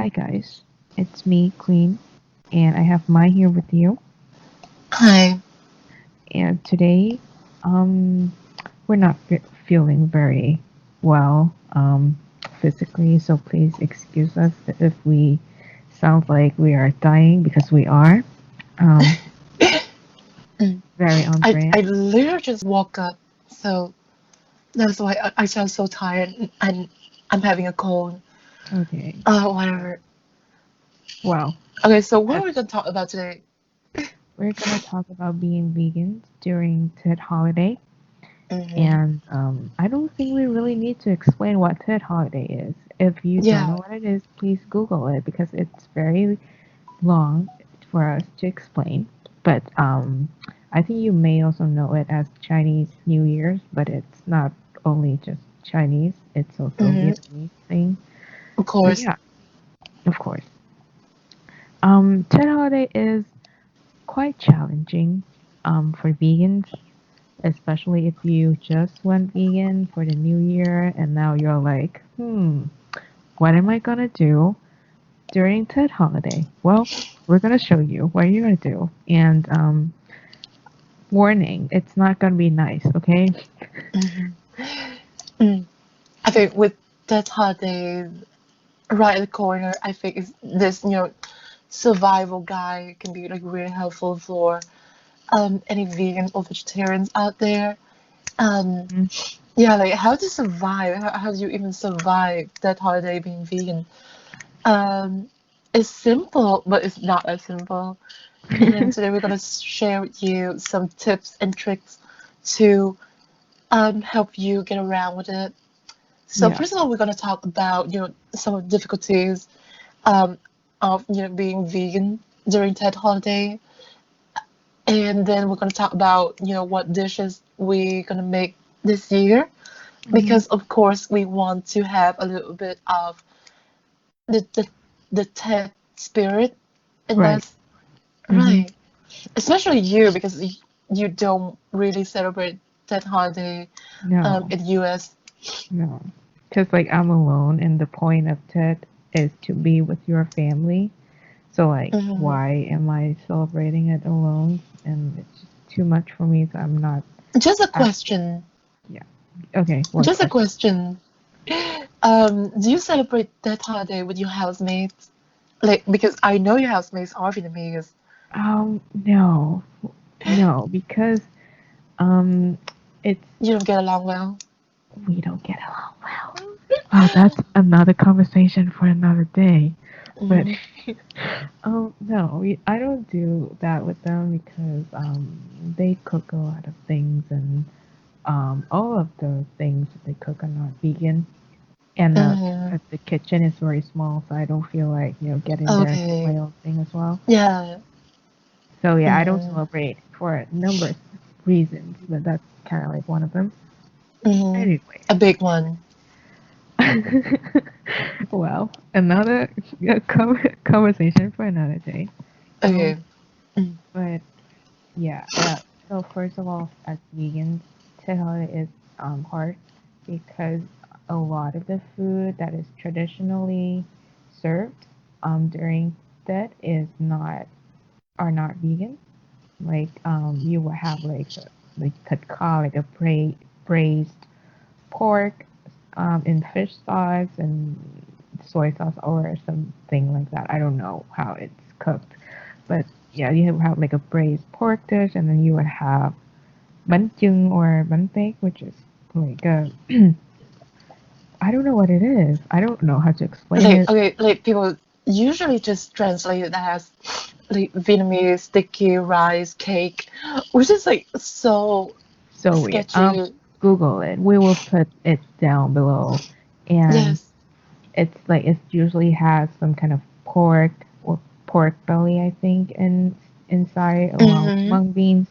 Hi guys, it's me, Queen, and I have Mai here with you. Hi. And today, um, we're not feeling very well, physically, so please excuse us if we sound like we are dying because we are. Um, Mm. very on I brand. literally just woke up, so that's why I sound so tired and I'm having a cold. Okay, Whatever. well, Okay, so what uh, are we gonna talk about today? we're gonna talk about being vegans during Tet holiday. Mm-hmm. And I don't think we really need to explain what Tet holiday is. If you don't know Yeah. what it is, please Google it because it's very long for us to explain. But I think you may also know it as Chinese New Year's, but it's not only just Chinese, it's also a Mm-hmm. Vietnamese thing. Of But course. yeah, of course. Tet holiday is quite challenging for vegans, especially if you just went vegan for the new year and now you're like, what am I gonna do during Tet holiday? Well, we're gonna show you what you're gonna do. And warning, it's not gonna be nice, okay? Mm-hmm. Mm. I think with that holiday right in the corner, I think is this survival guide can be like really helpful for any vegan or vegetarians out there. Um, Mhm. Yeah, like how to survive? How do you even survive that holiday being vegan? Um, it's simple, but it's not as simple. And today we're gonna share with you some tips and tricks to help you get around with it. So Yeah. first of all, we're gonna talk about some of the difficulties um of being vegan during that holiday, and then we're gonna talk about what dishes we're gonna make this year Hmm. because of course we want to have a little bit of the the Ted spirit in Right. us, Hmm. right? Especially you because you don't really celebrate that holiday No, in US. no. Because, like, I'm alone, and the point of Tet is to be with your family. So, like, Hmm. why am I celebrating it alone? And it's just too much for me, so I'm not. Just a I, question. yeah. Okay, what Just a question? question. Do you celebrate that holiday with your housemates? Like because I know your housemates are Vietnamese. No, no, because um, it's You don't get along well. we don't get along well. Oh, that's another conversation for another day. But Hmm. no, I don't do that with them because they cook a lot of things and all of the things that they cook are not vegan. And Hmm. the kitchen is very small, so I don't feel like getting there and do my Okay. own thing as well. Yeah. So yeah, I don't Hmm. celebrate for a number of reasons, but that's kind of like one of them. Hmm. Anyway, A big one. well, another conversation for another day. Um, Okay. Mm. but yeah, so first of all, as vegans, Tehal is hard because a lot of the food that is traditionally served during that is not are not vegan. Like you will have like katka, like a braised pork in fish sauce and soy sauce or something like that. I don't know how it's cooked, but yeah, you have like a braised pork dish, and then you would have bánh chưng or bánh tét, which is like a I don't know what it is. I don't know how to explain Like it. okay, like people usually just translate it as like Vietnamese sticky rice cake, which is like so So weird. sketchy. Google it. We will put it down below, and Yes. it's like it usually has some kind of pork or pork belly, I think, inside along with Mm-hmm. mung beans.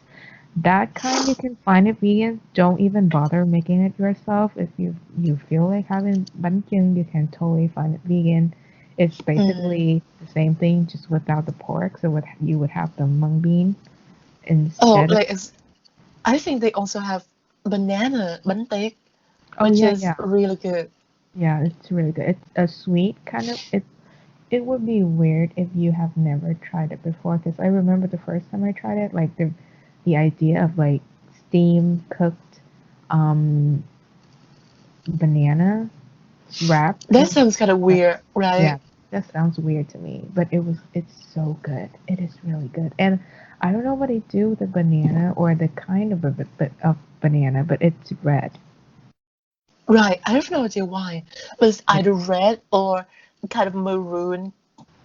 That kind you can find it vegan. Don't even bother making it yourself. If you feel like having bánh chưng, you can totally find it vegan. It's Mm. basically the same thing, just without the pork. So you would have the mung bean Oh, instead of. like I think they also have banana bánh tét, Oh which yeah, is yeah, really good. yeah. It's really good. It's a sweet kind of. it would be weird if you have never tried it before. Because I remember the first time I tried it, like the idea of like steam cooked um banana wrapped That in sounds kind of like, weird, yeah, right? that sounds weird to me, but it's so good. It is really good. And I don't know what they do with the banana or the kind of of banana, but it's red. Right. I have no idea why, but it's Yeah. either red or kind of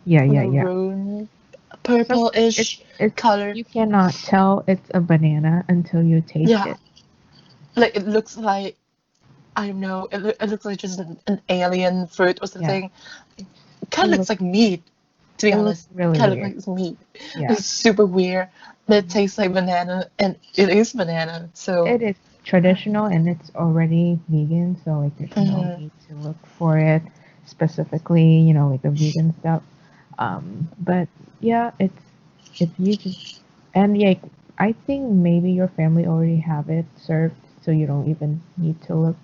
Yeah, yeah, yeah. maroon, So it's purple-ish it's color. you cannot tell it's a banana until you taste Yeah, it. like it looks like I don't know. It looks like just an alien fruit or Yeah. something. It's, Kind it of looks looks like meat, to be it looks honest. really Kind of looks weird. like it's meat. Yeah. It's super weird, but it Mhm. tastes like banana, and it is banana. So, It is traditional and it's already vegan, so like there's no mhm, need to look for it specifically, like the vegan stuff. But yeah, it's if you just and yeah, I think maybe your family already have it served, so you don't even need to look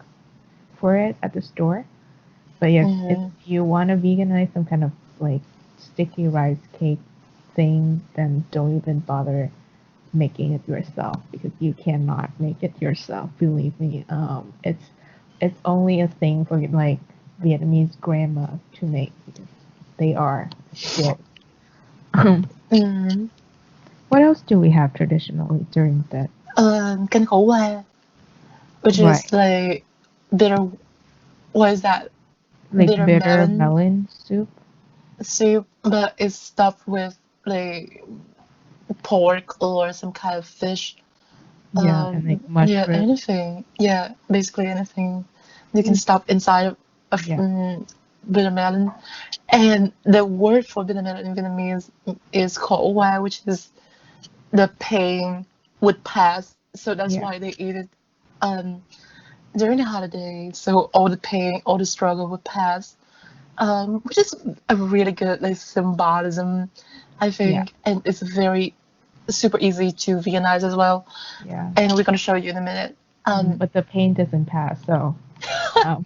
for it at the store. But yes, if mhm, you want to veganize some kind of like sticky rice cake thing, then don't even bother making it yourself because you cannot make it yourself. Believe me, it's only a thing for like Vietnamese grandma to make because they are skilled. mhm. What else do we have traditionally during that? Canh khổ qua, which Right, is like bitter. What is that? like Bitter bitter melon melon soup. soup, but it's stuffed with like pork or some kind of fish. Yeah, and like Yeah, mushroom. anything. Yeah, basically anything you can Mm, stuff inside of yeah, bitter melon. And the word for bitter melon in Vietnamese is khổ qua, which is the pain would pass. So that's yeah, why they eat it um, during the holiday. So all the pain, all the struggle would pass, which is a really good like symbolism, I yeah, think, and it's very super easy to veganize as well. yeah. And we're gonna show you in a minute. Um, But the pain doesn't pass, so um,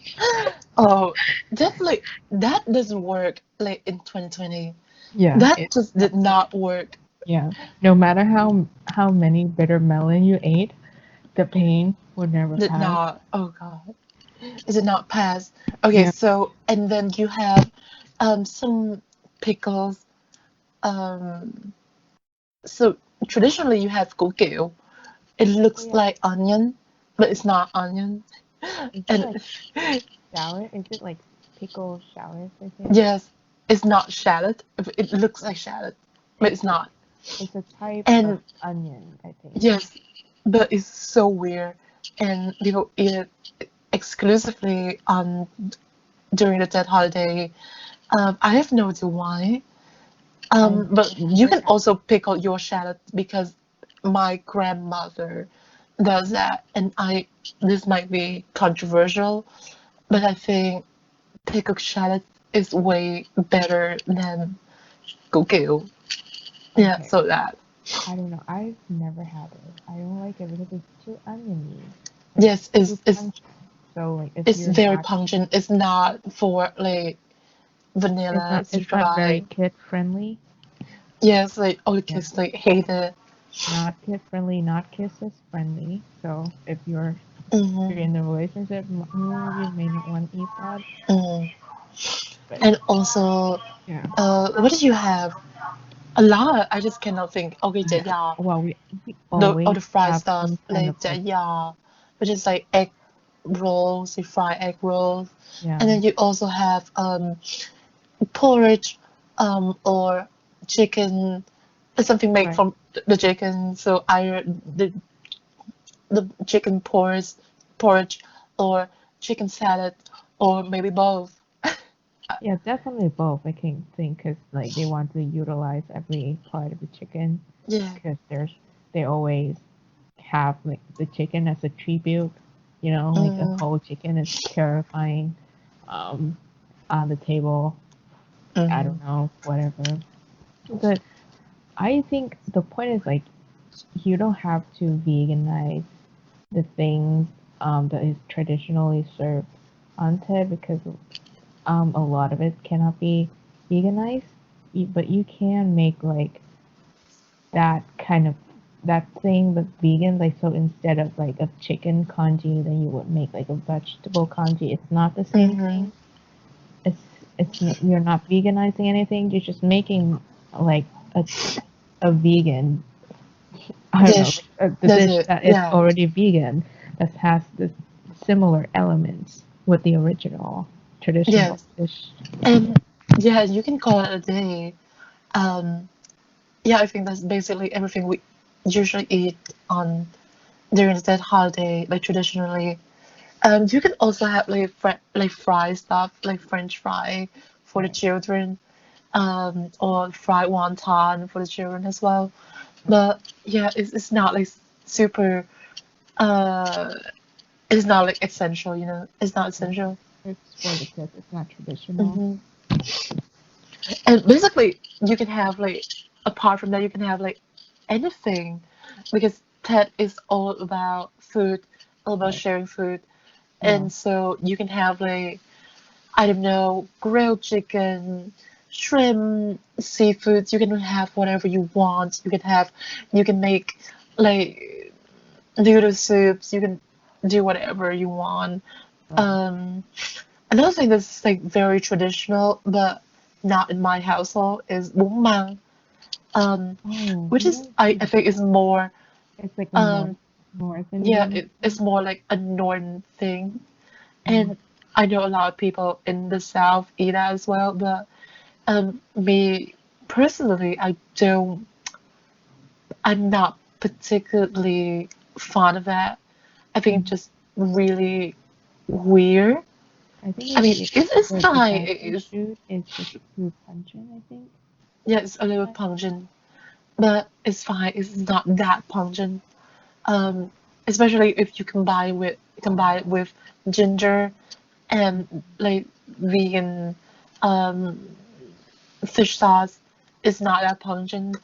oh, definitely that doesn't work like in 2020. yeah, That just did not work. yeah. No matter how many bitter melon you ate, the pain would never Did pass. not. Oh God, it did not pass. Okay, Yeah, so and then you have some pickles. Um, so traditionally you have củ kiệu. It oh looks yeah. like onion, but it's not onion. Is it And like shallot? Is it like pickled shallots? I think yes, it's not shallot. It looks like shallot, but it's it's a not. it's a type of And onion. I think. yes, but it's so weird, and people eat it exclusively on during the Tet holiday. I have no idea why. I've But you never can had. also pickle your shallot because my grandmother does that, and I. This might be controversial, but I think pickled shallot is way better than củ kiệu. Yeah, Okay, so that. I don't know. I've never had it. I don't like it because it's too oniony. It's Yes, too pungent. So like if it's you're very not, pungent. It's not for like vanilla. It's it's not very dry. kid friendly. Yes, like all the Yeah, kids like hate it. not kid friendly, not kisses friendly. So if you're Hmm. in a relationship, you may not want to eat that. Hmm. But And also, yeah, what did you have? A lot. I just cannot think. Okay, chả yeah. giò. Well, we The all always the fried have stuff some kind of like chả like giò, which is like egg rolls, you fry egg rolls, yeah, and then you also have porridge, or chicken, something made right. from the chicken. So either the chicken porridge, or chicken salad, or maybe both. Yeah, definitely both. I can think because like they want to utilize every part of the chicken Yeah. because they always have like the chicken as a tribute. Like a Mm, whole chicken is terrifying um, on the table. I mm, don't know, whatever. But I think the point is like you don't have to veganize the things that is traditionally served on TED because a lot of it cannot be veganize, but you can make like that kind of that thing but vegan. Like so, instead of like a chicken congee, then you would make like a vegetable congee. It's not the same Mm-hmm. thing. It's you're not veganizing anything. You're just making like a vegan, I don't know, Dish. the That's dish it. that is Yeah. already vegan that has the similar elements with the original traditional Yes. dish. And yeah, you can call it a day. Um, yeah, I think that's basically everything we usually eat on during that holiday, like traditionally. You can also have like like fry stuff, like French fry for the Right. children, or fried wonton for the children as well. But yeah, it's not like super. Uh, it's not like essential, you know. It's not Yeah. essential. It's for the kids. It's not traditional. Hmm. And basically, you can have like apart from that, you can have like anything, because Ted is all about food, all about Right. sharing food, Yeah. and so you can have like I don't know, grilled chicken, shrimp, seafoods. You can have whatever you want. You can make like noodle soups. You can do whatever you want. Right. Um, Another thing that's like very traditional, but not in my household, is bún mang. Oh, Which you is don't do I that. think is more It's like a um north yeah, Indian it's thing. more like a northern thing, Mm. and I know a lot of people in the south eat that as well, but me personally, I'm not particularly fond of that. I think it's Mm. just really weird. I think I if mean, you it's the fine. Japanese food is just too pungent. I think. Yeah, it's a little Right. pungent, but it's fine. It's not that pungent. Um, Especially if you combine it with ginger and like vegan um, fish sauce. It's not that pungent,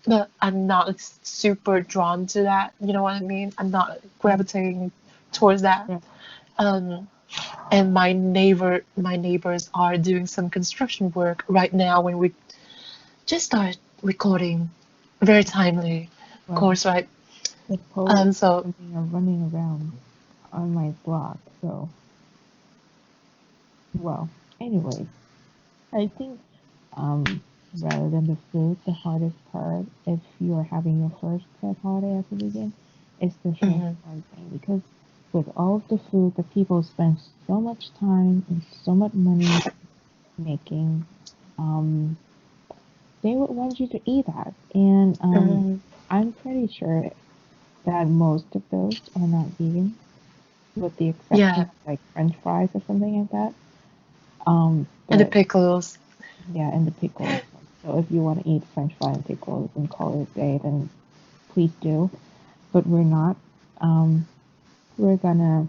but I'm not like, super drawn to that. You know what I mean? I'm not Mm. gravitating towards that. Yeah. Um, and my neighbors are doing some construction work right now when we just started recording. Very timely, of Well, course, right? the police or So something are running around on my block. So, well, anyways, I think rather than the food, the hardest part, if you're having your first pet holiday as a vegan, is the mhm, socializing because with all of the food that people spend so much time and so much money making, um, they would want you to eat that. And mhm, I'm pretty sure that most of those are not vegan, with the exception yeah, of like French fries or something like that. and the But pickles. yeah, and the pickles. So if you want to eat French fry and pickles and call it a day, then please do. But we're not. Um, we're gonna,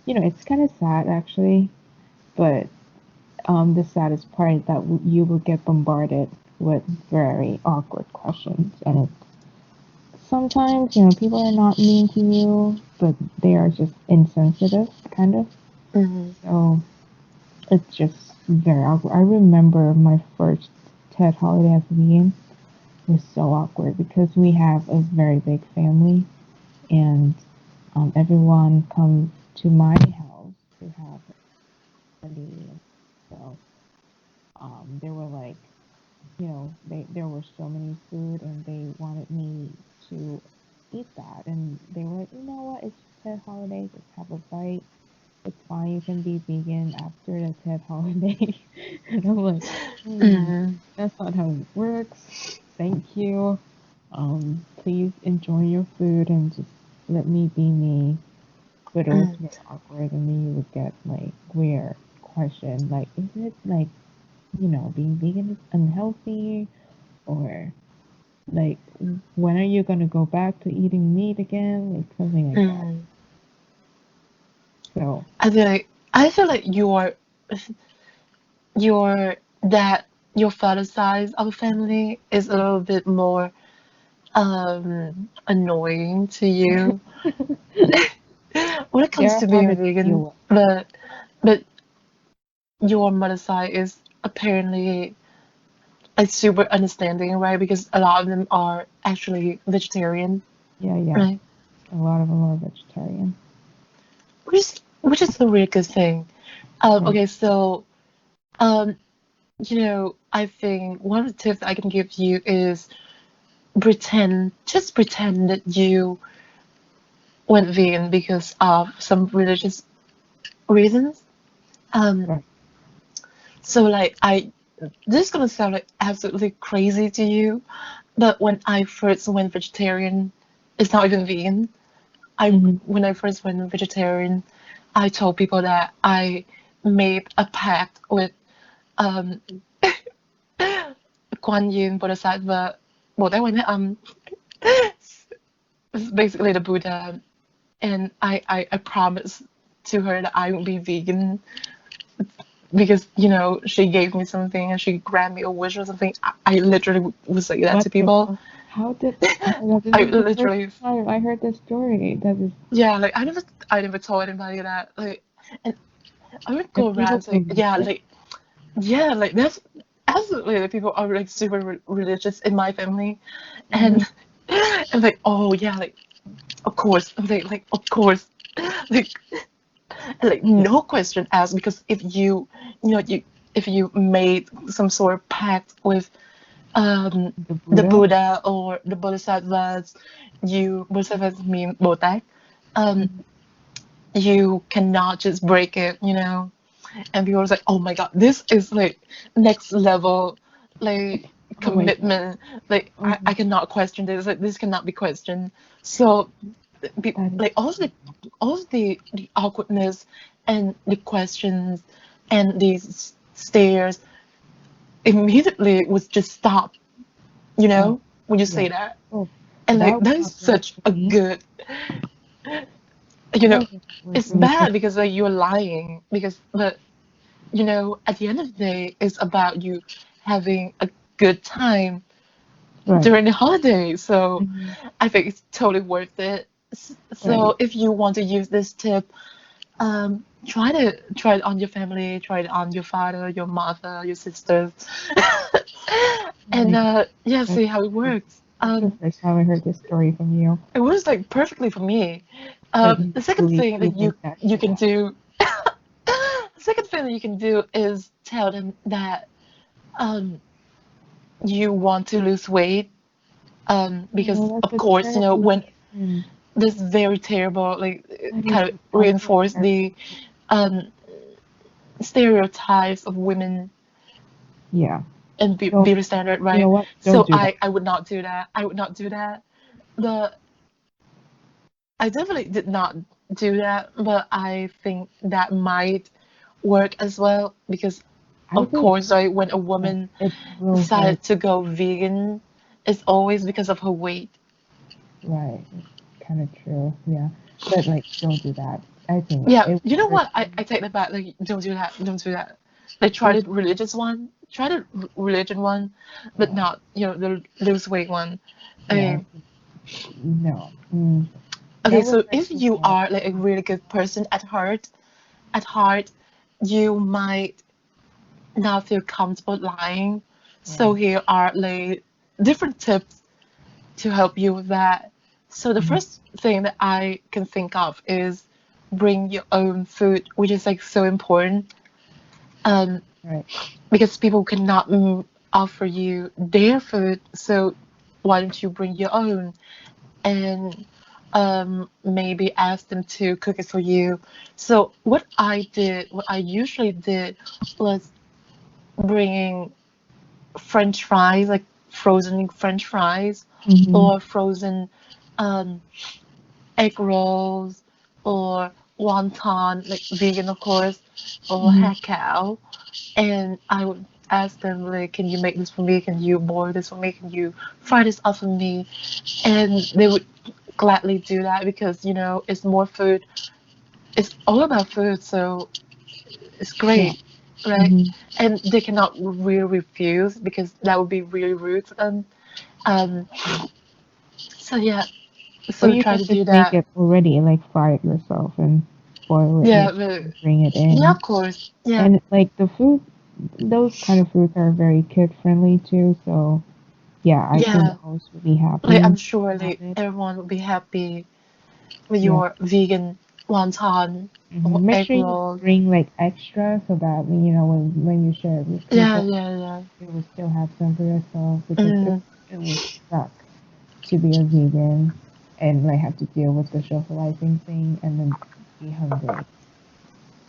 it's kind of sad actually, but the saddest part is that you will get bombarded with very awkward questions, and sometimes, people are not mean to you, but they are just insensitive, kind of. Mhm, So it's just very awkward. I remember my first TED holiday as a vegan was so awkward because we have a very big family and everyone comes to my house to have a party. And so there were like, there were so many food and they wanted me to eat that. And they were like, you know what, it's TED holiday, just have a bite. It's fine, you can be vegan after the TED holiday. And I'm like, mhm, that's not how it works. Thank you. Please enjoy your food and just let me be me. But it was mhm. very awkward, and then you would get like weird question, like, is it like, being vegan is unhealthy, or like, when are you gonna go back to eating meat again, like something like that. Mhm. So I feel like your that your father's side of the family is a little bit more annoying to you when it comes they're to being harder to deal vegan, with. but your mother's side is apparently like super understanding, right? Because a lot of them are actually vegetarian, Yeah, yeah. right? A lot of them are vegetarian. Which is a really good thing. Right. Okay, so um, I think one of the tips I can give you is just pretend that you went vegan because of some religious reasons. Um, Right. so like this is gonna sound like absolutely crazy to you, but when I first went vegetarian, it's not even vegan. I Mm-hmm. When I first went vegetarian, I told people that I made a pact with um Kuan Yin Bodhisattva. Well, that one is basically the Buddha, and I promised to her that I would be vegan because she gave me something and she granted me a wish or something. I literally would say that What to the people. fuck? How did? Oh my god, this I is the first literally, time I heard this story. That is, yeah, like I never told anybody that, like, and I would go and around people saying, believe yeah, it. like, yeah, like that's absolutely, the people are like super religious in my family, Mm-hmm. and and like, oh yeah, like of course, I'm like of course, like Mm. no question asked, because if you made some sort of pact with um The the Buddha. Buddha or the Bodhisattvas, Bodhisattvas mean Bồ um Mhm. you cannot just break it. And people was like, oh my god, this is like next level, like Oh my god. commitment. Like I Mhm. cannot question this. Like this cannot be questioned. So That is like all the awkwardness and the questions and these stares immediately was just stop. oh When you yeah. say that, Oh, and like that would that is not work such for a me. good, you know, That would not work it's for me because bad because like you're lying, because but at the end of the day, it's about you having a good time right. during the holidays. So Hmm. I think it's totally worth it. Right. So if you want to use this tip, try it on your family, try it on your father, your mother, your sisters, Oh and my god. yeah, That's see how it works. that's the first time I heard this story from you. It was like perfectly for me. That you The second believe thing that even you that you shit. can do, the second thing that you can do is tell them that um you want to lose weight, because No, of that's a course, terrible when reason. this very terrible, like That is kind of also reinforce terrible. the um stereotypes of women Yeah. and Don't. beauty standard, You know right? what? Don't So do that. I would not do that. I would not do that. But I definitely did not do that, but I think that might work as well, because I of think course, right, when a yeah, woman it will work. decided to go vegan, it's always because of her weight. Right. Kind of true. Yeah. But like, don't do that. I think Yeah, it you know will work what? for I you. take that back. Like, don't do that. Don't do that. Like, try Just the religious one. Try the religion one, but yeah. not, the lose weight one. Yeah. Okay, No. Mm. okay, That would so hurt if too you bad. are like a really good person at heart, you might not feel comfortable lying. So Right. here are like different tips to help you with that. So the Mhm. first thing that I can think of is bring your own food, which is like so important. Um, Right. because people cannot offer you their food, so why don't you bring your own, and maybe ask them to cook it for you. So what I usually did was bringing French fries, like frozen French fries, Mhm. or frozen um, egg rolls, or wonton, like vegan of course, or Mhm. hakao. And I would ask them, like, can you make this for me? Can you boil this for me? Can you fry this up for me? And they would gladly do that, because it's more food. It's all about food, so it's Yeah. great, right? Mhm. And they cannot really refuse, because that would be really rude to them. Um, so yeah, Or so you try can to do just make that. it already, like fry it yourself and boil it, Yeah, maybe but and bring it yeah, in. of course, yeah, And like the food. those kind of foods are very kid friendly too. So yeah, I think the Yeah, host would be like I'm happy sure to have like it. everyone would be happy with Yeah. your vegan wonton or Make egg sure you roll. bring like extra so that when you share it with Yeah, people, yeah, yeah. you will still have some for yourself because Mm, it would suck to be a vegan and like have to deal with the socializing thing and then be hungry,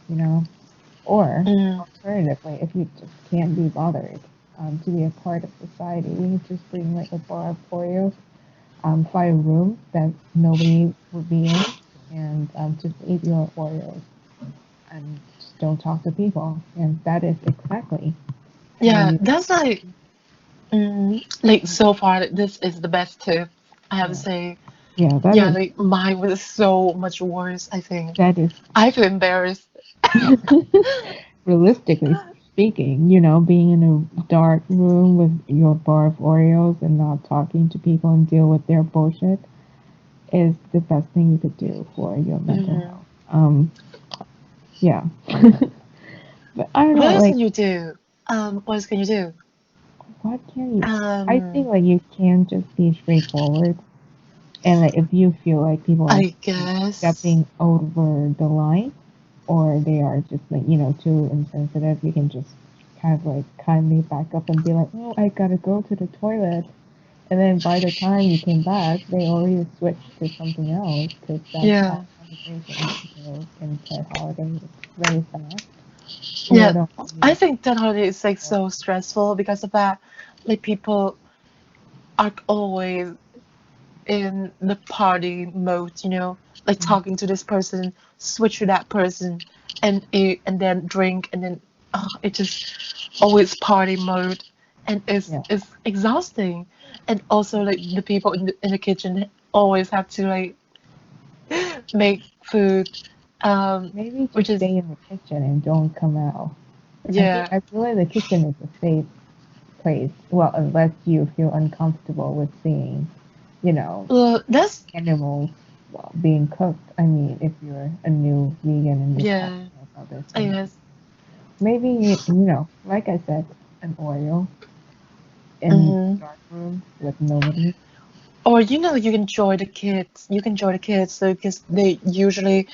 you know? Or mm, alternatively, if you just can't be bothered to be a part of society, you just bring like a bar of Oreos, find a room that nobody would be in, and just eat your Oreos and just don't talk to people. And that is exactly how yeah, you. that's like so far this is the best tip. I have to Yeah, say. yeah, that Yeah, is like mine was so much worse, I think. that is I feel embarrassed. realistically speaking, being in a dark room with your bar of Oreos and not talking to people and deal with their bullshit is the best thing you could do for your mental Hmm. health. Yeah. But I don't What know, else like, can you do? What else can you do? what can you? I think Um, like you can just be straightforward, and like if you feel like people are I guess. stepping over the line, or they are just like too insensitive, you can just kind of like kindly back up and be like, oh, I gotta go to the toilet. And then by the time you came back, they already switched to something else because that's how Yeah. conversations go in Ted Holiday. It's very fast. And Yeah. they don't I really think that holiday is like support. so stressful because of that. Like people are always in the party mode, like Mhm. talking to this person, switch to that person, and eat, and then drink, and then it just always party mode, and Yeah. it's exhausting. And also like the people in the kitchen always have to like make food, Maybe which just is stay in the kitchen and don't come out. yeah. I feel like the kitchen is a safe place. Well, unless you feel uncomfortable with seeing, you know, Well, that's animals being cooked. I mean, if you're a new vegan and just have yeah. to know about this I thing, guess. maybe like I said, an Oreo in Hmm. dark room with nobody. Or you can join the kids. You can join the kids so because they usually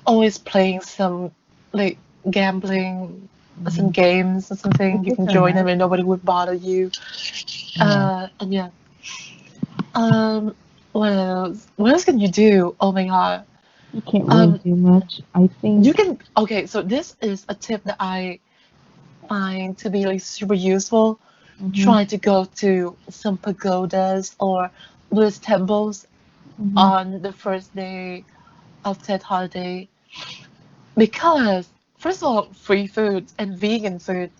always playing some like gambling, some Hmm. games or The something. You kids can are join nice. them and nobody would bother you. Yeah, And yeah. Um, what else? What else can you do? Oh my God. you can't really Um, do much. I you think. can. Okay, so this is a tip that I find to be like super useful. Hmm. Try to go to some pagodas or Buddhist temples Hmm. on the first day of Tet holiday because first of all, free food and vegan food.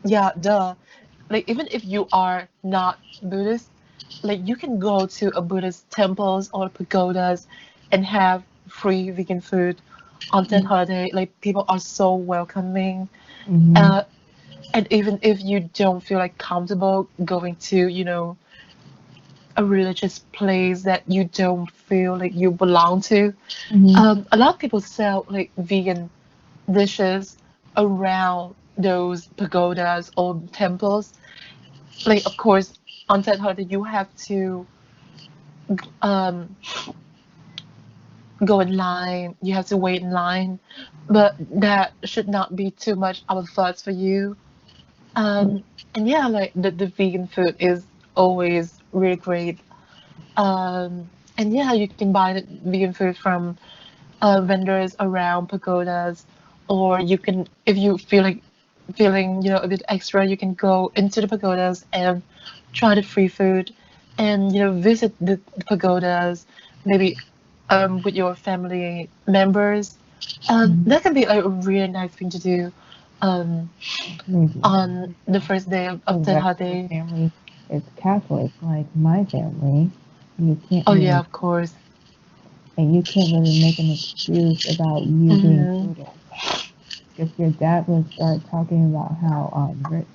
Yeah, duh. Like even if you are not Buddhist, like you can go to a Buddhist temples or pagodas and have free vegan food on that holiday. Like people are so welcoming. Hmm. Uh, and even if you don't feel like comfortable going to, a religious place that you don't feel like you belong to, Hmm. a lot of people sell like vegan dishes around those pagodas or temples. Like, of course, on that holiday, you have to um, go in line, you have to wait in line, but that should not be too much of a fuss for you. And yeah, like the vegan food is always really great. And yeah, you can buy the vegan food from vendors around pagodas, or you can, if you feel like feeling, a bit extra, you can go into the pagodas and try the free food, and visit the pagodas, maybe with your family members. Hmm. That can be like a really nice thing to do um, Maybe. on the first day of Tet Unless your Holiday. family is Catholic, like my family, you can't Oh yeah, really, of course. and you can't really make an excuse about you being Hmm. Buddhist. Because your dad would start talking about how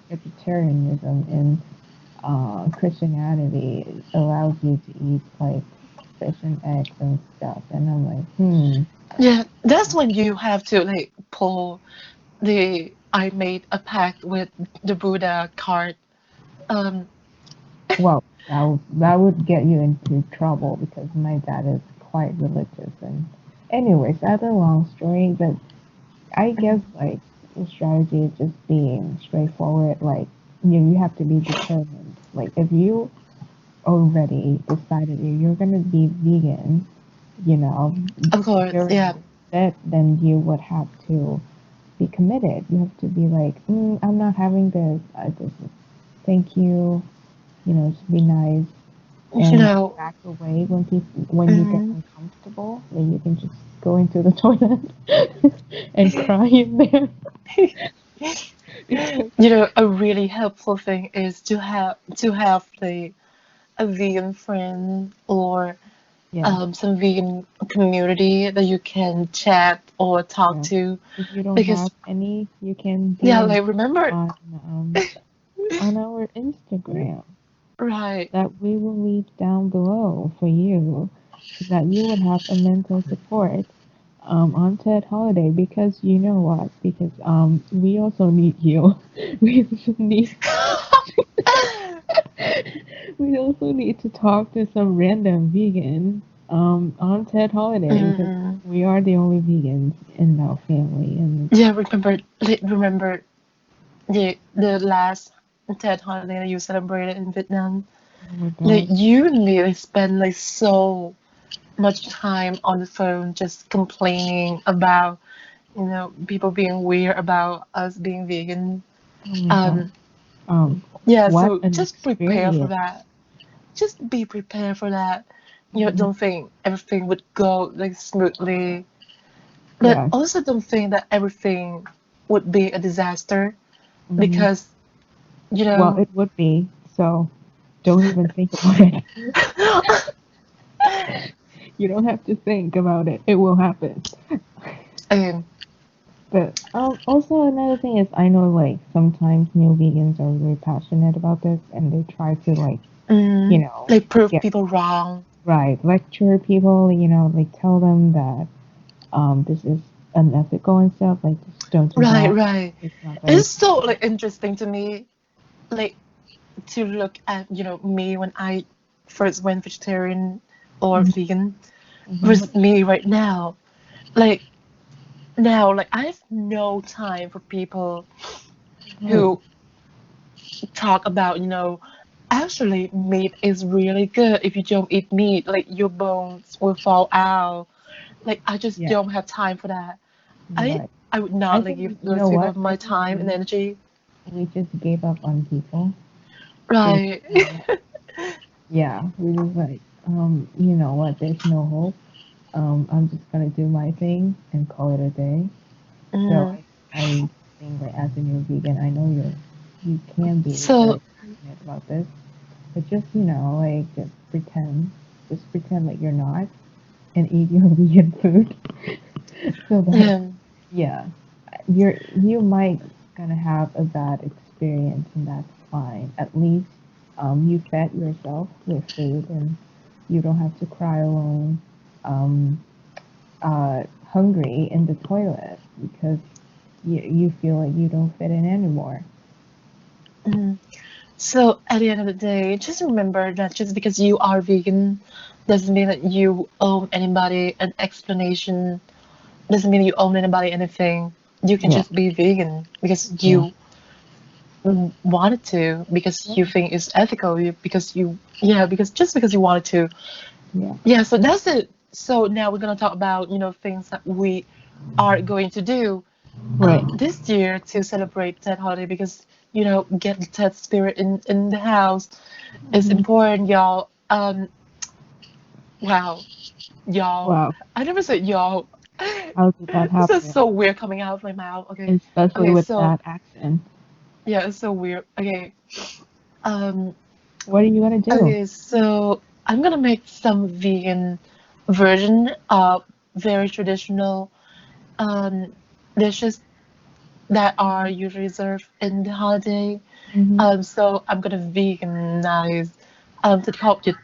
vegetarianism in Christianity allows you to eat like fish and eggs and stuff, and I'm like, Yeah, that's when you have to like pull the I made a pact with the Buddha card. Um, Well, that would get you into trouble because my dad is quite religious. And anyways, that's a long story, but I guess like the strategy is just being straightforward. Like you have to be determined. Like if you already decided you're gonna be vegan, you know, of course, during yeah. this step, then you would have to be committed. You have to be like, I'm not having this. This is, thank you. Just be nice You and know, back away when you get mm, uncomfortable. Like you can just go into the toilet and cry in there. a really helpful thing is to have like a vegan friend or Yeah, some vegan community that you can chat or talk yeah. to If you don't because have any, you can yeah, DM like remember, on um on our Instagram right. that we will leave down below for you, so that you would have a mental support on Ted Holiday, because you know what? Because we also need you. We also need we also need to talk to some random vegan on Ted Holiday, because Mm, we are the only vegans in our family, and yeah, remember the last TED holiday that you celebrated in Vietnam. oh my Like god. you and me like spend like so much time on the phone just complaining about people being weird about us being vegan. Oh my god. Um, Um, yeah, what so an just prepare for experience. that. Just be prepared for that. Mhm. Don't think everything would go like smoothly, but Yeah. also don't think that everything would be a disaster Hmm. because you Well, know. it would be. So don't even think about it. You don't have to think about it. It will happen. um, But also another thing is, I know like sometimes new vegans are very passionate about this, and they try to like like prove get people wrong. right, lecture people, like tell them that this is unethical and stuff. Like just don't do Right, that. right. It's not very It's so healthy. like interesting to me, like to look at me when I first went vegetarian or Hmm. vegan Hmm. versus me right now. Like now, like I have no time for people Right. who talk about actually meat is really good. If you don't eat meat, like your bones will fall out. Like I just Yeah. don't have time for that. I Right. I would I not like think give you those know people what? I my think time and energy. we just gave up on people. Because Right. yeah, we just like, you know what, there's no hope. I'm just gonna do my thing and call it a day. So Mm. I think like as a new vegan, I know you can be very So passionate about this, but just like just pretend like you're not, and eat your vegan food. So that yeah. yeah, you might gonna have a bad experience, and that's fine. At least you fed yourself with food, and you don't have to cry alone, um, hungry in the toilet because you feel like you don't fit in anymore. Mm. So at the end of the day, just remember that just because you are vegan doesn't mean that you owe anybody an explanation. Doesn't mean you owe anybody anything. You can Yeah, just be vegan because yeah, you wanted to, because you yeah, think it's ethical, because because you wanted to. yeah. Yeah, so that's it. So now we're gonna talk about, things that we are going to do Right. this year to celebrate Tet holiday because, get the Tet spirit in the house is Hmm. important, y'all. Wow, y'all. Wow, I never said y'all. how did that This is happen? so weird coming out of my mouth. Okay. Especially Okay, with so that accent. yeah, it's so weird. Okay. Um, What are you gonna do? okay, so I'm gonna make some vegan version of very traditional um dishes that are usually served in the holiday. Hmm. So I'm gonna veganize the culture,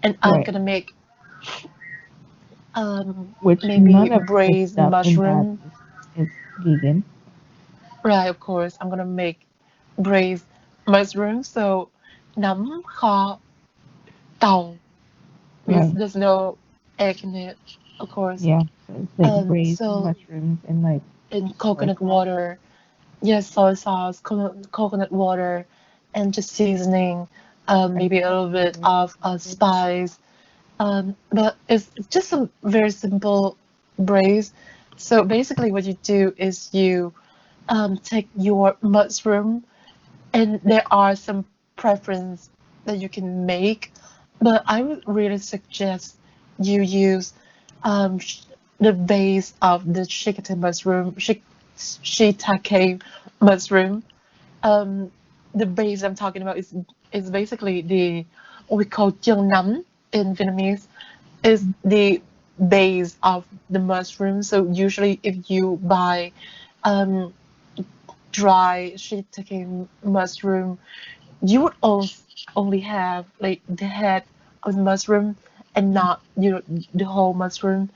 and I'm Right. gonna make Which maybe none of the braised stuff in that mushroom. is vegan. Right, of course, I'm gonna make braised mushroom. So nấm kho tàu, because Right. there's no egg in it, of course. Yeah. So it's like braised So mushrooms and like in soy coconut sauce. water, yes, soy sauce, coconut water, and just seasoning, And maybe a black little bit pepper. of Maybe. spice. But it's just a very simple braise. So basically, what you do is you take your mushroom, and there are some preference that you can make, but I would really suggest you use um, sh- the base of the shiitake mushroom. Um, the base I'm talking about is basically the what we call chiang nắm in Vietnamese, is the base of the mushroom. So usually, if you buy um, dry shiitake mushroom, you would only have like the head of the mushroom and not the whole mushroom.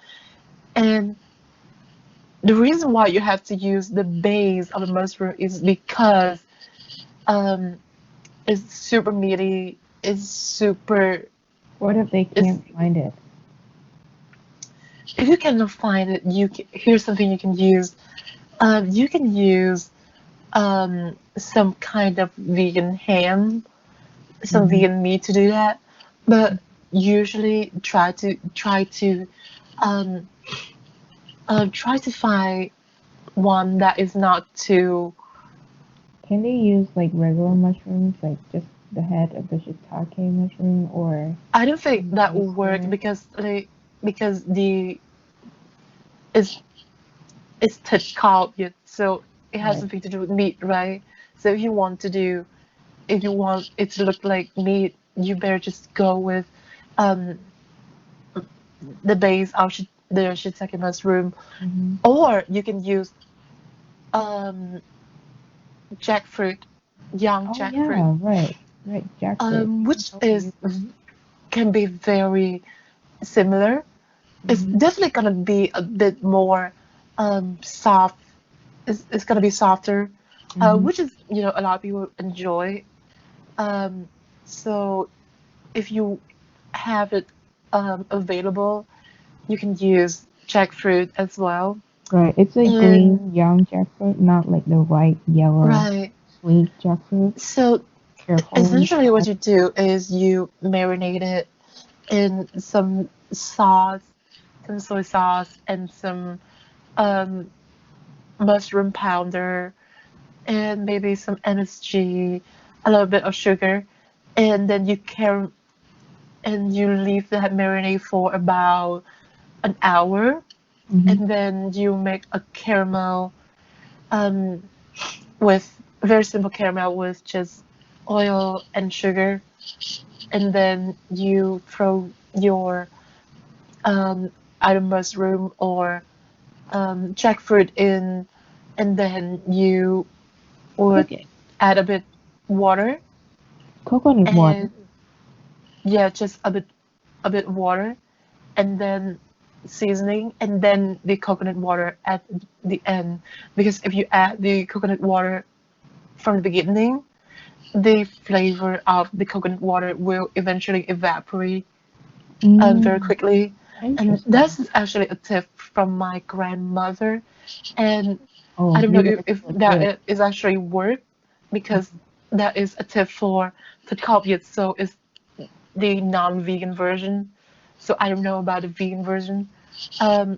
And the reason why you have to use the base of the mushroom is because um it's super meaty, it's super What if they it's can't find it? if you cannot find it, here's something you can use. You can use some kind of vegan ham, some Mm-hmm. vegan meat to do that, but usually um try to find one that is not too. Can they use like regular mushrooms, like just the head of the shiitake mushroom, or I don't think some that will work oyster? because the it's it's thịt kho yet, so it has Right. something to do with meat, right? So if you want it to look like meat, you better just go with um the base of the shiitake mushroom, Mm-hmm. or you can use um jackfruit, young Oh jackfruit, yeah, right, right. Jackfruit. which Oh, is you can. can be very similar. It's Mm-hmm. definitely gonna be a bit more soft. It's gonna be softer, Mm-hmm. which is a lot of people enjoy. Um, so if you have it available, you can use jackfruit as well. Right. It's a And green young jackfruit, not like the white yellow right, sweet jackfruit. so Carefully essentially what chopped. you do is you marinate it in some sauce, some soy sauce, and some um, mushroom powder, and maybe some MSG, a little bit of sugar, and then you leave that marinade for about an hour, Mm-hmm. and then you make a caramel um, with very simple caramel with just oil and sugar, and then you throw your um, either mushroom or jackfruit in, and then you would Cook it. add a bit water, Coconut water. and yeah, just a bit water, and then seasoning, and then the coconut water at the end. Because if you add the coconut water from the beginning, the flavor of the coconut water will eventually evaporate very Mm, quickly. And interesting. that's actually a tip from my grandmother. And I Oh, don't know you if guys that flip. is actually work, because that is a tip for Thai. So it's the non-vegan version. So I don't know about the vegan version. Um,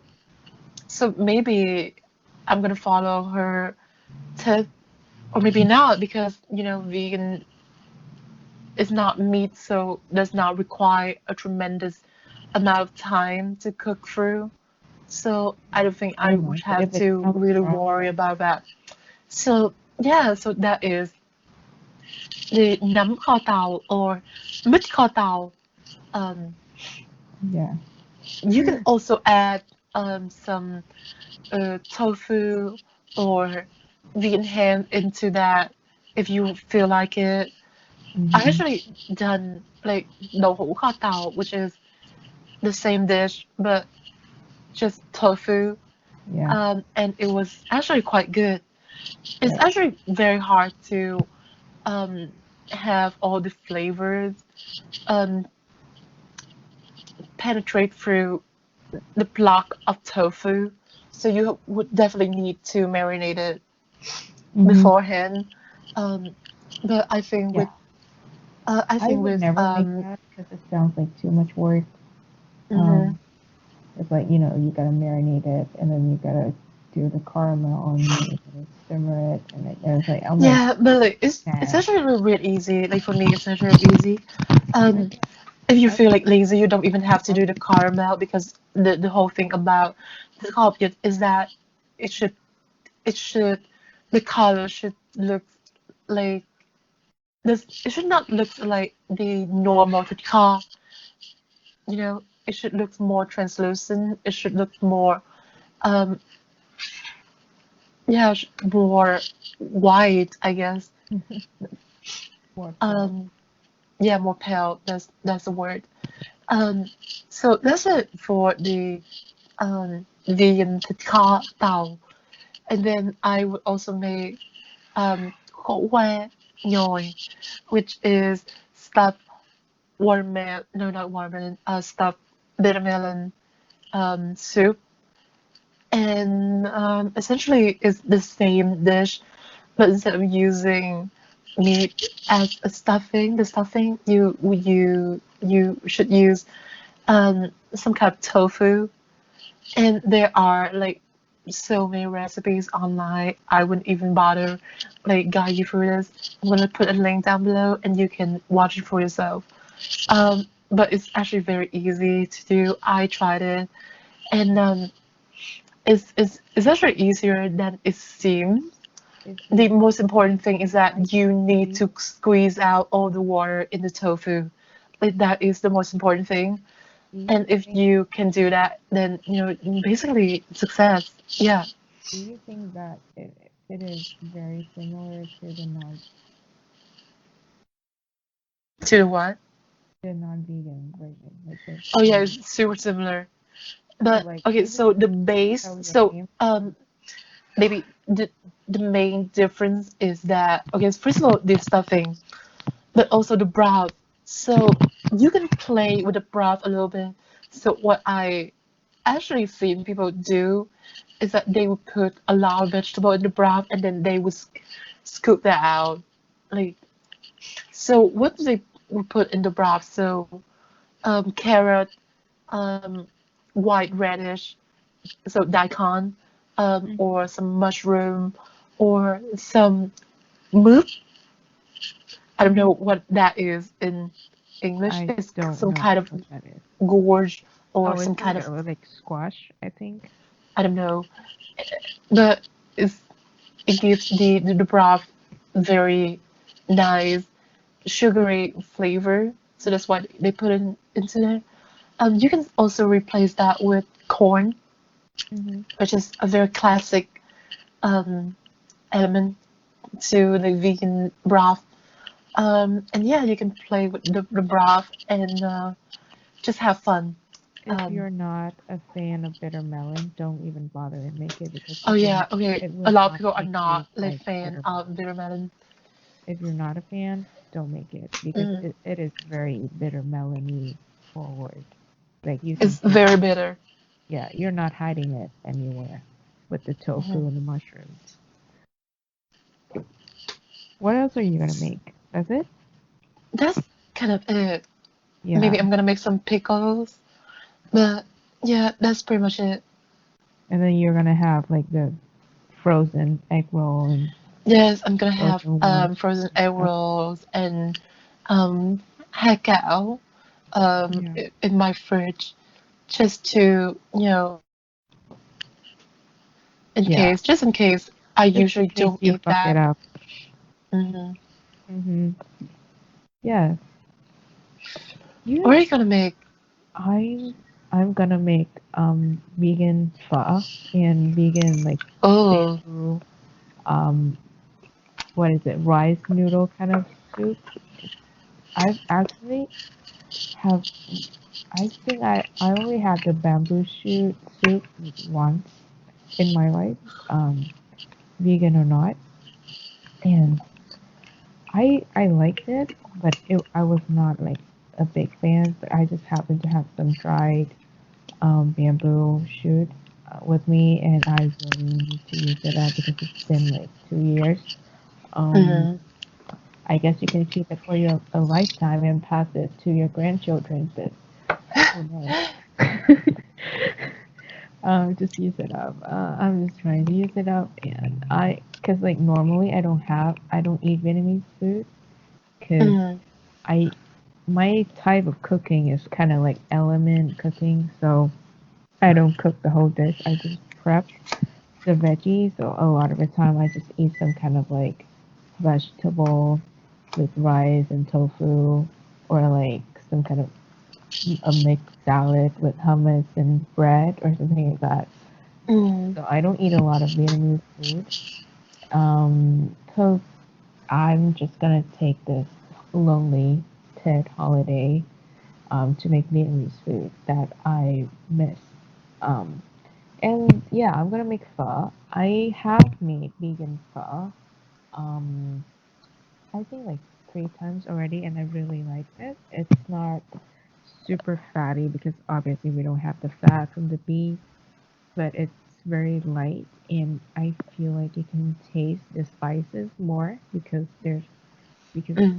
so maybe I'm gonna follow her tip, or maybe not, because vegan is not meat, so does not require a tremendous amount of time to cook through. So I don't think I I don't would know, but have if it to comes really from worry like, about that. So yeah, so that is the nấm kho tàu or mít kho tàu. Um, yeah. you can also add some tofu or vegan ham into that if you feel like it. I Mm-hmm. actually done like đậu hũ kho tàu, which is the same dish but just tofu, Yeah. and it was actually quite good. It's Right. actually very hard to um have all the flavors um penetrate through the block of tofu. So you would definitely need to marinate it Mm-hmm. beforehand. Um, but Yeah. I I think would with never make that because it sounds like too much work. mhm. Um, it's like, you know, you gotta marinate it and then you gotta do the caramel on it and then simmer it and it's like, I'm like, Yeah, but like it's nah. actually really easy. Like for me, it's actually easy. I Um, think if you I feel think like lazy, you don't even have to love do the it. caramel because the whole thing about the coffee is that it should it should the color should look like this. It should not look like the normal car. You know, it should look more translucent. It should look more um yeah more white, I guess. More pale. Um, yeah, more pale. That's the word. Um, so that's it for the vegan car tàu. And then I would also make khổ qua nhồi, which is stuffed watermelon. No, not watermelon. Stuffed bitter soup. And essentially, it's the same dish, but instead of using meat as a stuffing, the stuffing you should use some kind of tofu. And there are like so many recipes online. I wouldn't even bother like guide you through this. I'm gonna put a link down below and you can watch it for yourself. But it's actually very easy to do. I tried it and it's actually easier than it seems. Is The it most important thing is I that you need see. to squeeze out all the water in the tofu. Like that is the most important thing. Do you And if think you can do that, then basically success. Yeah. do you think that it is very similar to To the what? the non-vegan version? Like the Oh yeah, the it's super similar. so But like okay, is it so the base, tell me the so name? maybe the main difference is that okay, first of all, the stuffing, but also the broth. So you can play with the broth a little bit. So what I actually seen people do is that they would put a lot of vegetable in the broth and then they would scoop that out. Like so, what do they would put in the broth? So carrot, um, white radish, so daikon, Mm-hmm. or some mushroom, or some moop. I don't Mm-hmm. know what that is in English. I It's don't some know kind of what that is. gorge or Oh, is some it kind of like squash? I think. I don't know. But it gives the broth very nice sugary flavor. So that's why they put it into there. You can also replace that with corn, Mm-hmm. which is a very classic um, element to the vegan broth. And yeah, you can play with the broth and just have fun. If Um, you're not a fan of bitter melon, don't even bother and make it because oh yeah, okay. it A will lot of not people are make not you like like fan bitter of melon. bitter melon. If you're not a fan, don't make it because Mm, it is very bitter melony forward. Like you can it's taste very it. bitter. Yeah, you're not hiding it anywhere with the Mhm. tofu and the mushrooms. What else are you gonna make? That's it? That's kind of it. Maybe Yeah. I'm gonna make some pickles, but yeah, that's pretty much it. And then you're gonna have like the frozen egg roll and Yes, I'm gonna have frozen worms frozen and egg stuff. rolls and um hai cảo Yeah. in my fridge just to Yeah. just in case I Just usually in case don't you eat fuck it that. up. Hmm. Mhm. Yes. You What are know, you gonna make? I'm I'm gonna make vegan pho and vegan like Oh, bamboo um what is it, rice noodle kind of soup. I've actually have I think I only had the bamboo shoot soup once in my life. Um vegan or not, and I liked it, but I was not like a big fan. But I just happened to have some dried bamboo shoot with me, and I really need to use it up because it's been like 2 years. Um, Mm-hmm. I guess you can keep it for your a lifetime and pass it to your grandchildren, but who knows? Just use it up. I'm just trying to use it up, and cause like normally I don't eat Vietnamese food, cause Mm-hmm. I, my type of cooking is kind of like element cooking, so I don't cook the whole dish. I just prep the veggies, so a lot of the time I just eat some kind of like vegetable with rice and tofu, or like some kind of a mixed salad with hummus and bread or something like that. Mm-hmm. So I don't eat a lot of Vietnamese food. So I'm just gonna take this lonely Ted holiday to make Vietnamese food that I miss. Um, and yeah, I'm gonna make pho. I have made vegan pho. Um, I think like 3 times already, and I really liked it. It's not super fatty because obviously we don't have the fat from the beef, but it's very light, and I feel like you can taste the spices more because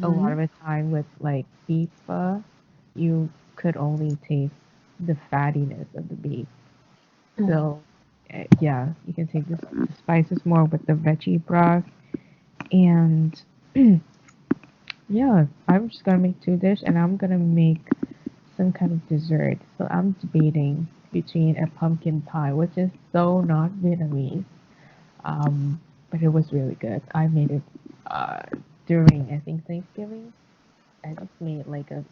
a lot Mm-hmm. of the time with like beef pho, you could only taste the fattiness of the beef. So yeah, you can take the spices more with the veggie broth, and yeah, I'm just gonna make 2 dish, and I'm gonna make some kind of dessert. So I'm debating between a pumpkin pie, which is so not Vietnamese, um, but it was really good. I made it uh, during I think Thanksgiving. I just made like a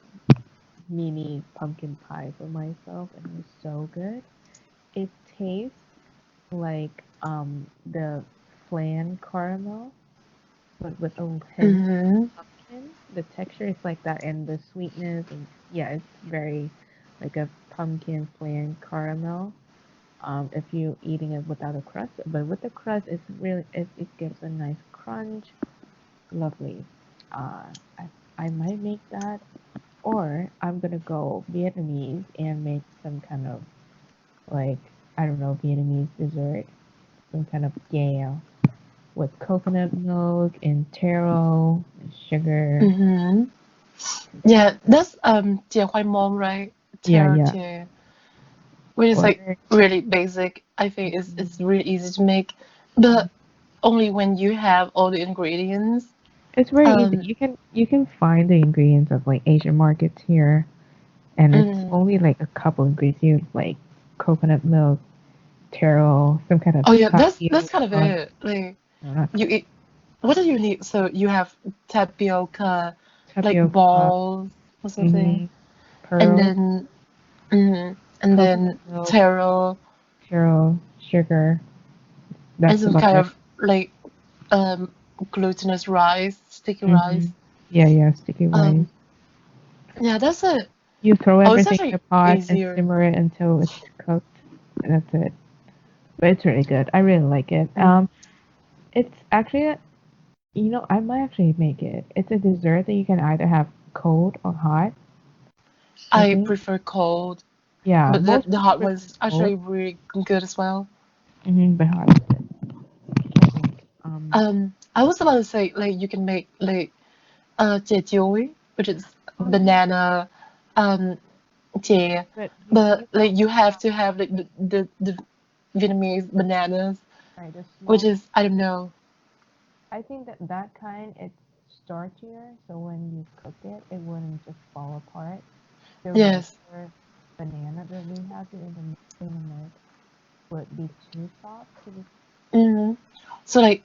mini pumpkin pie for myself, and it was so good. It tastes like the flan caramel, but with a hint Mm-hmm. of pumpkin. The texture is like that, and the sweetness, and yeah, it's very like a pumpkin flan caramel. If you're eating it without a crust, but with the crust, it gives a nice crunch. Lovely. Uh, I I might make that, or I'm gonna go Vietnamese and make some kind of like I don't know Vietnamese dessert, some kind of yeah with coconut milk and taro and sugar. Mm-hmm. Yeah, that's chè khoai môn, right? Yeah, Taro yeah. chè, which is like Or really basic. I think it's really easy to make, but only when you have all the ingredients. it's very easy. Um, You can find the ingredients of like Asian markets here, and it's mm. only like a couple ingredients like coconut milk, taro, some kind of Oh yeah, that's kind of tapioca. it. Like No, not you eat, what do you need? So you have tapioca, like tapioca. balls or something, Mm-hmm. and Pearls, then and coconut then milk, taro, taro, sugar. and That's some about kind it. of like um glutinous rice, sticky Mm-hmm. rice. Yeah, yeah, sticky rice. Um, yeah, that's it. You throw Oh, it's everything in the actually pot and easier. simmer it until it's cooked. And that's it. But it's really good. I really like it. Mm. It's actually, I might actually make it. It's a dessert that you can either have cold or hot. I I think. prefer cold, Yeah, but the most the people hot prefer one's cold. actually really good as well. But hot is good. I think. I was about to say like you can make like chè chuối, which is Oh yeah. banana um chè, But you but like don't you have to have like the Vietnamese bananas, right the which small. is I don't know. I think that kind it's starchier, so when you cook it, it wouldn't just fall apart. The Yes. regular banana that we have here in America would be too soft to be. Hmm. So like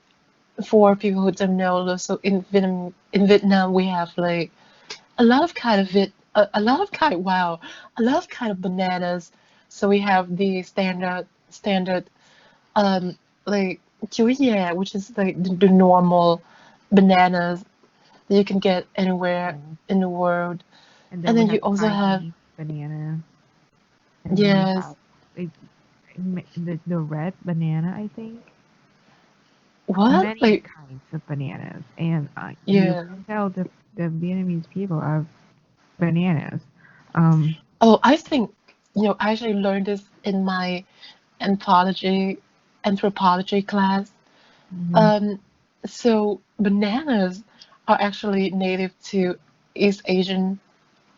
for people who don't know, so in Vietnam we have like a lot of kind of a lot of kind wow, a lot of kind of bananas. So we have the standard um like chuối già, which is like the normal bananas that you can get anywhere Yeah. in the world. And then And we then you have also have Chinese banana, and then we yes, have the red banana, I think. What? many Like, kinds of bananas, and you yeah. can tell the Vietnamese people are bananas. Um, Oh, I think, I actually learned this in my anthropology anthropology class. mhm. Um, so bananas are actually native to East Asian,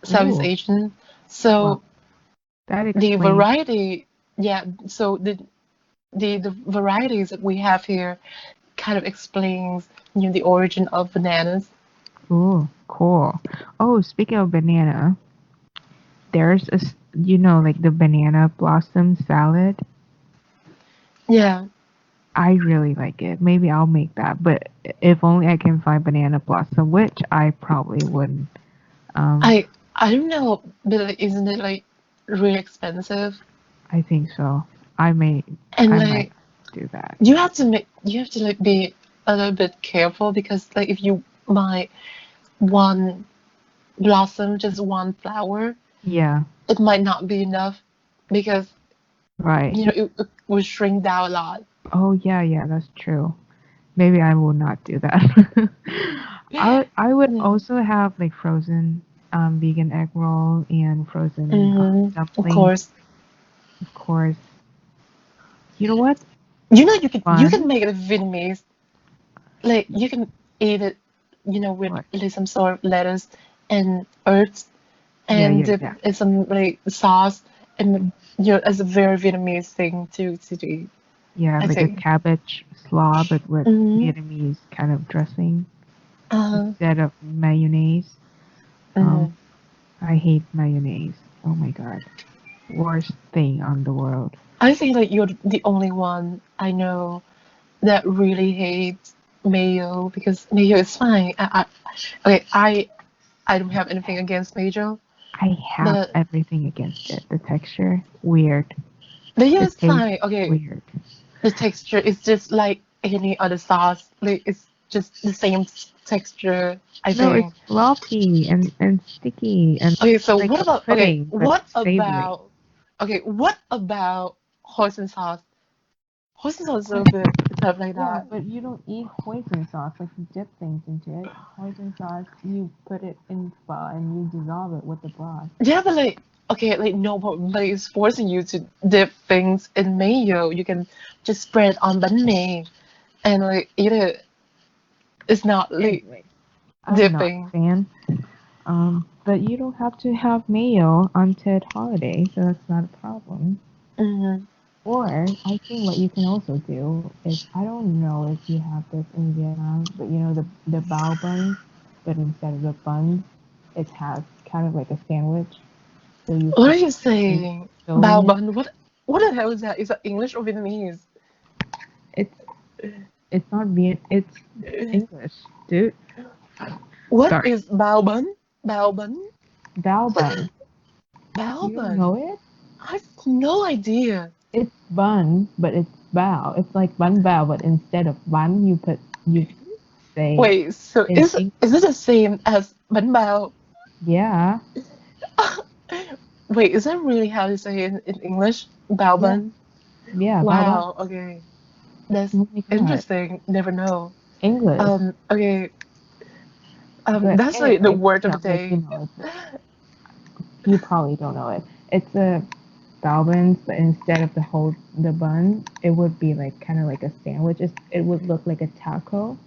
Southeast Ooh, Asian. well, So that the explains. variety, yeah, so the varieties that we have here kind of explains, the origin of bananas. Ooh, cool. Oh, speaking of banana, there's like the banana blossom salad. Yeah, I really like it. Maybe I'll make that, but if only I can find banana blossom, which I probably wouldn't. Um, I don't know, but like, isn't it like really expensive? I think so. I may, And I might like do that. you have to like be a little bit careful because like if you buy one blossom, just one flower, Yeah, it might not be enough because right. it will shrink down a lot. Oh yeah, yeah, that's true. Maybe I will not do that. I would Yeah. also have like frozen vegan egg roll and frozen Of dumplings, course. of course. You know what? You can Fun. make it Vietnamese. Like you can eat it, with What? like some sort of lettuce and herbs Yeah, and yeah, dip yeah. in some like sauce and Mm, as a very Vietnamese thing to eat, yeah, I like a think. cabbage slaw, but with Mm-hmm. Vietnamese kind of dressing Uh, instead of mayonnaise. Um, mm. I hate mayonnaise. Oh my god, worst thing on the world. I think like you're the only one I know that really hates mayo because mayo is fine. Okay, I don't have anything against mayo, I have but everything against it. The texture, weird. mayo The is taste, fine. Okay, weird. the texture is just like any other sauce. Like it's just the same texture, I No, it's think. fluffy and sticky and Okay, so like what a about okay, pudding, but what savory. about okay, what about hoisin sauce? Hoisin sauce is so good, stuff like Yeah, that. but you don't eat hoisin sauce. Like you dip things into it. Hoisin sauce, you put it in pho and you dissolve it with the broth. Yeah, but like okay, like no, but it's forcing you to dip things in mayo. You can just spread it on bánh mì and like eat it. It's not like Anyway, I'm not a dipping. fan. But you don't have to have mayo on Ted Holiday, so that's not a problem. Hmm. Or I think what you can also do is I don't know if you have this in Vietnam, but you know the bao buns, but instead of the buns, it has kind of like a sandwich. So you What put are you and saying? fill in Bao it. bun? What the hell is that? Is that English or Vietnamese? It's it's not Viet, it's English, dude. What Sorry, is bao bun? Bao bun? bao bun. Bao You don't bun? know it? I have no idea. It's bun, but it's bao. It's like bun bao, but instead of bun, you say Wait, so in is it the same as bánh bao? yeah, Wait, is that really how you say it in English? Bao yeah, bun? yeah, bao bun. Wow, okay. That's Oh my god, interesting. Never know. English. Okay. But That's like the anyway, word of the no, like day. you probably don't know it. It's a bao buns, but instead of the bun, it would be like kind of like a sandwich. It would look like a taco,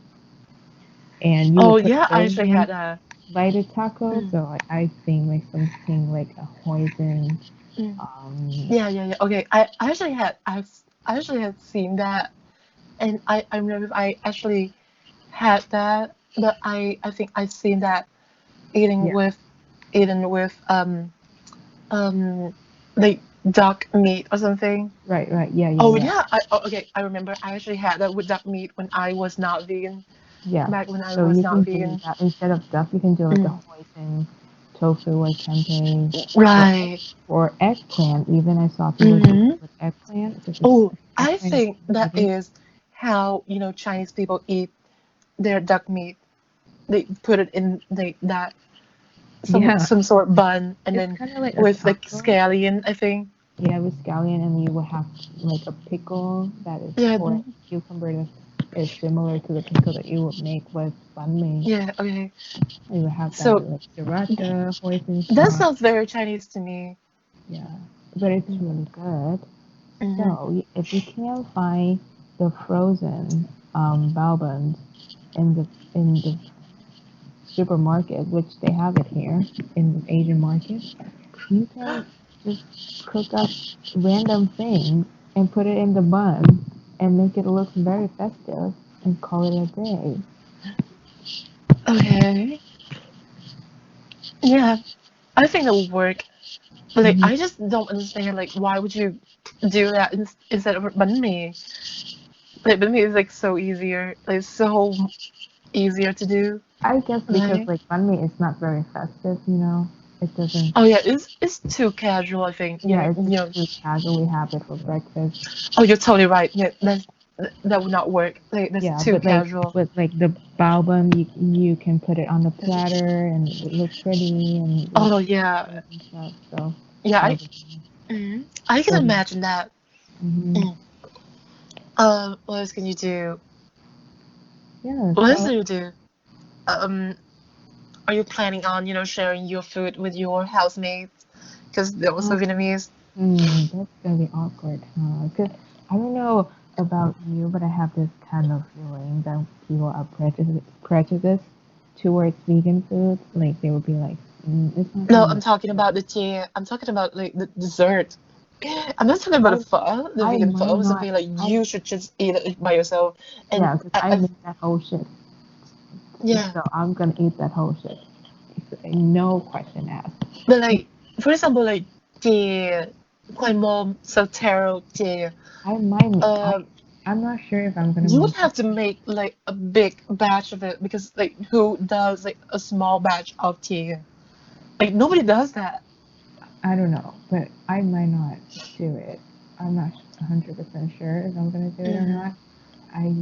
and you Oh would put yeah, I fillings actually in had a. like a taco. Mm, So I think like something like a hoisin. mm. Um, Yeah, yeah, yeah. Okay, I actually had seen that, and I remember if I actually had that, but I think I've seen that eating yeah, with eaten with um like duck meat or something. right, right, yeah, yeah, Oh yeah, yeah, okay, I remember I actually had that with duck meat when I was not vegan. yeah. Back when I So was you not can do vegan. that instead of duck. You can do like a Mm. hoisin, tofu or tempeh, or Right. or eggplant. Even I saw people do Hmm. it with eggplant because Oh, I eggplant is think that vegan. is how, Chinese people eat their duck meat. They put it in that Yeah, some sort of bun and it's then kind of like a with like taco. scallion, I think. Yeah, with scallion, and you will have like a pickle that is Yeah. or cucumber that's is similar to the pickle that you would make with banh mi. Yeah, okay. You would have that So with like sriracha, hoisin that sauce. sounds very Chinese to me. Yeah, but it's Mm-hmm. really good. Mm-hmm. So if you can't find the frozen bao buns in the supermarket, which they have it here in the Asian market, you can just cook up random things and put it in the bun and make it look very festive and call it a day. Okay. Yeah, I think that would work. But like, Hmm. I just don't understand. Like, why would you do that instead of banh mi? Like, banh mi is like so easier. Like, so easier to do. I guess because Right? like banh mi is not very festive, you know. It doesn't. Oh yeah, it's too casual. I think. Yeah, Yeah, it's you just know. too casually have it for breakfast. Oh, you're totally right. Yeah, that would not work. Like, that's Yeah, too but like casual. with like the bao bun, you can put it on the platter and it look pretty and look Oh yeah, festive and stuff. So yeah. that would be I can so. imagine that. Hmm. Mm. What else can you do? Yeah, What else so do you do? Um, are you planning on, sharing your food with your housemates? Because they're also um, Vietnamese. that's gonna be awkward, huh? Cause I don't know about you, but I have this kind of feeling that people are prejudiced towards vegan food. Like they would be like, it's not No, gonna I'm look talking good. about the tea. I'm talking about like the dessert. I'm not talking about the I pho, the I vegan might pho, or not. something like I you should just eat it by yourself. And Yeah, cause I make that whole shit. yeah, So I'm gonna eat that whole shit. No question asked. but like for example, like the khoai mom taro tea. I might. Um, I'm not sure if I'm gonna you would make have to make like a big batch of it because like who does like a small batch of tea? Like nobody does that. I don't know, but I might not do it. I'm not 100% sure if I'm gonna do it or Hmm. not. I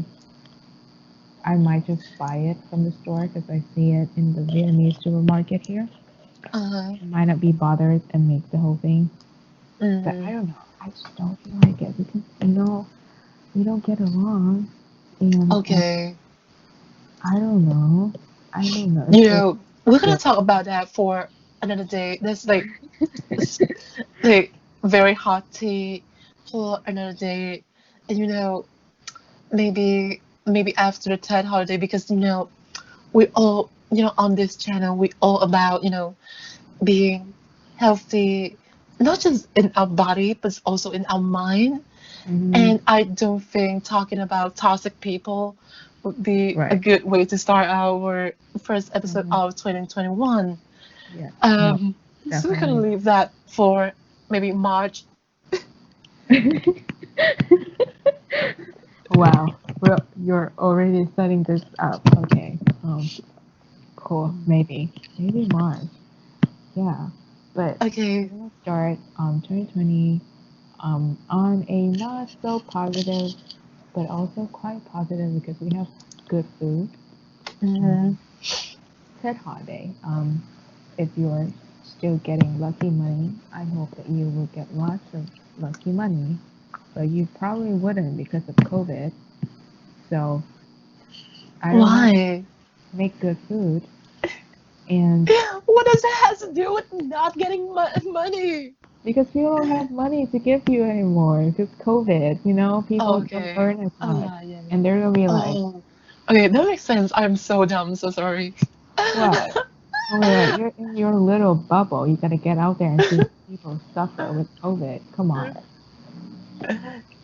I might just buy it from the store because I see it in the Vietnamese supermarket here. Uh, I might not be bothered and make the whole thing, but I mm, don't know. I just don't feel like it because we don't get along, and okay. I don't know. I don't know. You It's know, we're gonna yeah. talk about that for another day. That's like s- like very hot tea for another day. And maybe after the Ted holiday because we all on this channel we all about being healthy, not just in our body but also in our mind. Hmm. And I don't think talking about toxic people would be a Right. good way to start our first episode Hmm. of 2021. Yeah. No, So we're gonna definitely leave that for maybe March. not. Wow. Well, you're already setting this up. Okay. Cool. Maybe March. Yeah. But we're Okay, gonna start 2020 on a not so positive, but also quite positive because we have good food. mm, Um, Ted Holiday. If you're still getting lucky money, I hope that you will get lots of lucky money. But you probably wouldn't because of COVID. So I don't know. why? Make good food and What does that have to do with not getting money? because people don't have money to give you anymore because COVID, Oh, people don't okay. earn as Oh much. yeah, yeah, And yeah. they're gonna be like, Oh, okay, that makes sense. I'm so dumb. So sorry. what? Oh my god, you're in your little bubble. You gotta get out there and see people suffer with COVID. Come on.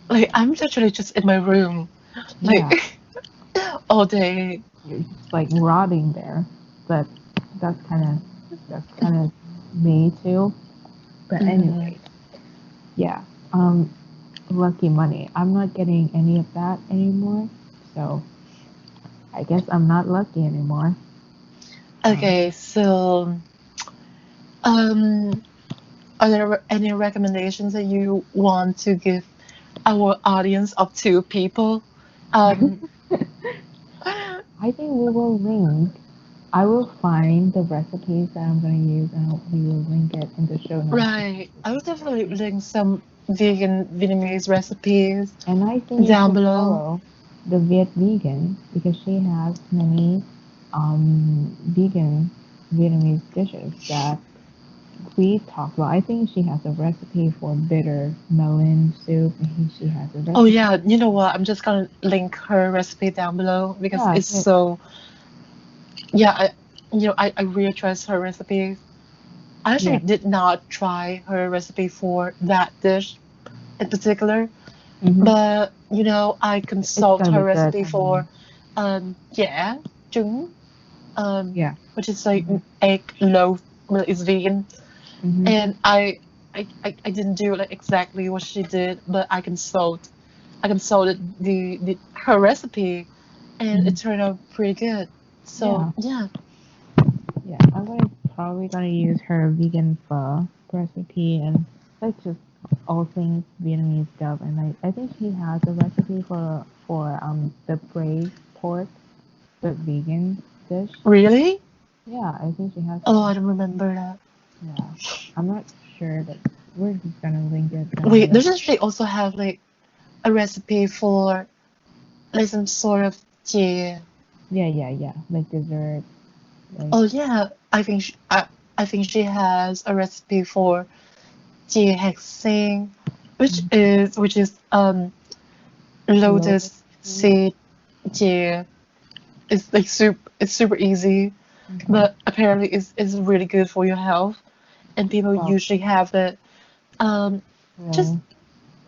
Like I'm literally just in my room, Yeah, like all day. you're just like rotting there. But that's that's kind of me too. But Mm, anyway, yeah. Lucky money. I'm not getting any of that anymore. So I guess I'm not lucky anymore. Um, okay, so um, are there any recommendations that you want to give our audience of two people? Um, I think we will link. I will find the recipes that I'm going to use and we will link it in the show notes. right. I will definitely link some vegan Vietnamese recipes And I think you down should below. follow. the Viet vegan because she has many vegan Vietnamese dishes that we talked about. I think she has a recipe for bitter melon soup. And she has a Oh recipe. yeah, you know what? I'm just gonna link her recipe down below because Yeah, it's so yeah, I really trust her recipes. I actually yeah. did not try her recipe for that dish in particular, Hmm. but I It's consult gonna her be good. recipe I mean, for yeah, trứng, yeah. which is like Hmm. egg loaf, well, it's vegan, Hmm. and I didn't do like exactly what she did, but I consulted the her recipe, and Hmm. it turned out pretty good. So Yeah, yeah, yeah. I'm gonna probably gonna use her vegan pho recipe and like just all things Vietnamese stuff. And I think she has a recipe for the braised pork but vegan dish. really? Yeah, I think she has Oh, one. I don't remember that. Yeah, I'm not sure, but we're just gonna link it down Wait, below. does actually also have like a recipe for like some sort of tea? Yeah, yeah, yeah. Like dessert, like Oh yeah, I think she has a recipe for tea hexing, mhm, which is lotus lotus seed. seed tea. It's like it's super easy, Mm-hmm. but apparently it's really good for your health. And people Well, usually have it um just really.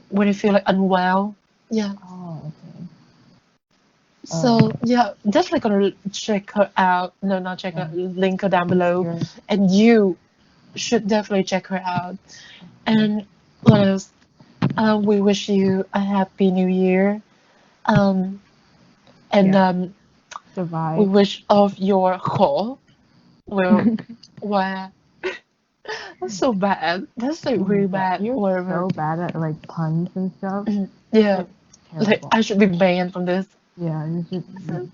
when you feel like unwell. Yeah. Oh, okay. Oh, So yeah, definitely gonna check her out. No, not check yeah. her. Link her down Make below, sure, and you should definitely check her out. of course. And what else? We wish you a happy new year. Um, and Yeah, survive. we wish of your khổ will where that's so bad. That's like Oh my really god, bad. you're Whatever. so bad at like puns and stuff. Yeah, It's like terrible. I should be banned from this. Yeah, you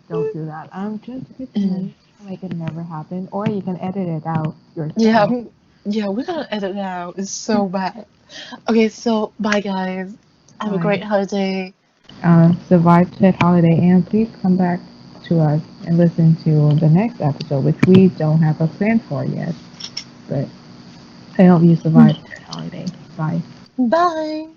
don't do that. Just pretend like it never happened, or you can edit it out Yeah, yourself. yeah, we're gonna edit it out. It's so bad. Okay, so bye guys. Have a Bye. great holiday. Survive that holiday, and please come back to us and listen to the next episode, which we don't have a plan for yet. But I hope you survive that holiday. Bye. Bye.